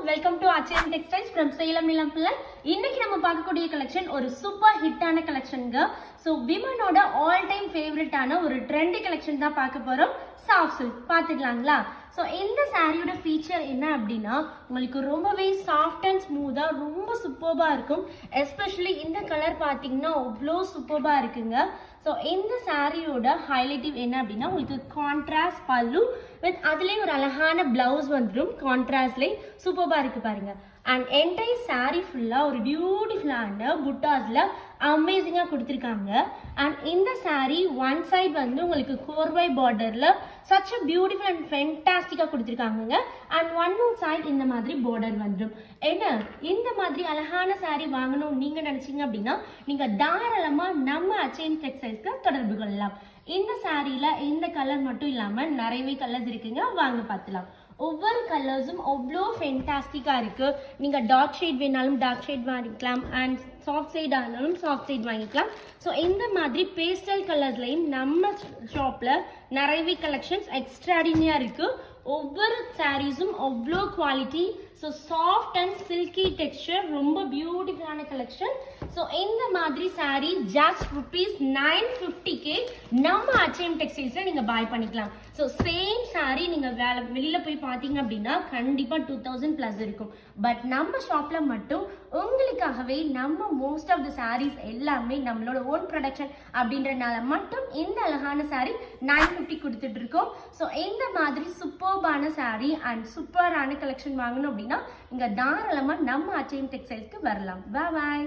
Welcome to Achayam textiles from Salem Nilampillai. இன்னைக்கு நம்ம பார்க்கக்கூடிய கலெக்ஷன் ஒரு சூப்பர் ஹிட்டான கலெக்ஷனுங்க. ஸோ விமனோட ஆல் டைம் ஃபேவரட்டான ஒரு ட்ரெண்டி கலெக்ஷன் தான் பார்க்க போறோம். Soft silk பார்த்துக்கலாங்களா? ஸோ இந்த சாரியோட ஃபீச்சர் என்ன அப்படின்னா, உங்களுக்கு ரொம்பவே சாஃப்ட் அண்ட் ஸ்மூத்தாக ரொம்ப சூப்பர்பாக இருக்கும். எஸ்பெஷலி இந்த கலர் பார்த்தீங்கன்னா அவ்வளோ சூப்பர்பாக இருக்குங்க. ஸோ இந்த சாரியோட ஹைலைட்டிவ் என்ன அப்படின்னா, உங்களுக்கு கான்ட்ராஸ்ட் பல்லு வித் அதுலேயும் ஒரு அழகான பிளவுஸ் வந்துடும். கான்ட்ராஸ்ட்லேயே சூப்பர்பாக இருக்கு பாருங்க. அண்ட் என்டையர் சாரி ஃபுல்லாக ஒரு பியூட்டிஃபுல்லான புட்டாஸில் அமேசிங்காக கொடுத்துருக்காங்க. அண்ட் இந்த சாரி ஒன் சைட் வந்து உங்களுக்கு கோர்வை பார்டரில் சச் அ பியூட்டிஃபுல் அண்ட் ஃபென்டாஸ்டிக்காக கொடுத்துருக்காங்க. அண்ட் ஒன் மோர் சைட் இந்த மாதிரி பார்டர் வந்துடும். என்ன இந்த மாதிரி அழகான சாரி வாங்கணும் நீங்கள் நினச்சிங்க அப்படின்னா நீங்கள் தாராளமாக நம்ம அச்சயம் டெக்ஸ்டைல்ஸ்க்கு தொடர்பு கொள்ளலாம். இந்த சாரியில் இந்த கலர் மட்டும் இல்லாமல் நிறையவே கலர்ஸ் இருக்குங்க, வாங்க பார்த்துலாம். ஒவ்வொரு கலர்ஸும் அவ்வளோ ஃபென்டாஸ்டிக்காக இருக்குது. நீங்கள் டார்க் ஷேட் வேணாலும் டார்க் ஷேட் வாங்கிக்கலாம், அண்ட் சாஃப்ட் சைட் ஆனாலும் சாஃப்ட் சைட் வாங்கிக்கலாம். ஸோ இந்த மாதிரி பேஸ்டல் கலர்ஸ்லையும் நம்ம ஷாப்பில் நிறையவே கலெக்ஷன்ஸ் எக்ஸ்ட்ராடினியாக இருக்குது. ஒவ்வொரு சாரீஸும் அவ்வளோ quality. So soft and silky texture, ரொம்ப பியூட்டிஃபுல்லான கலெக்ஷன். ஸோ இந்த மாதிரி சாரீ ஜஸ்ட் ₹950K நம்ம அச்சயம் டெக்ஸ்டைல்ஸில் நீங்கள் பாய் பண்ணிக்கலாம். ஸோ சேம் சாரீ நீங்கள் வெளியில் போய் பார்த்தீங்க அப்படின்னா கண்டிப்பாக 2000+ இருக்கும். பட் நம்ம ஷாப்பில் மட்டும் உங்களுக்காகவே நம்ம மோஸ்ட் ஆஃப் த சாரீஸ் எல்லாமே நம்மளோட ஓன் ப்ரொடக்ஷன் அப்படின்றனால மட்டும் இந்த அழகான சாரீ 950 கொடுத்துட்டு இருக்கோம். ஸோ இந்த மாதிரி சூப்பர்பான சாரீ அண்ட் சூப்பரான கலெக்ஷன் வாங்கணும் அப்படின்னா இங்கே தாராளமாக நம்ம அச்சயம் டெக்ஸ்டைல்ஸ்க்கு வரலாம். பாய்.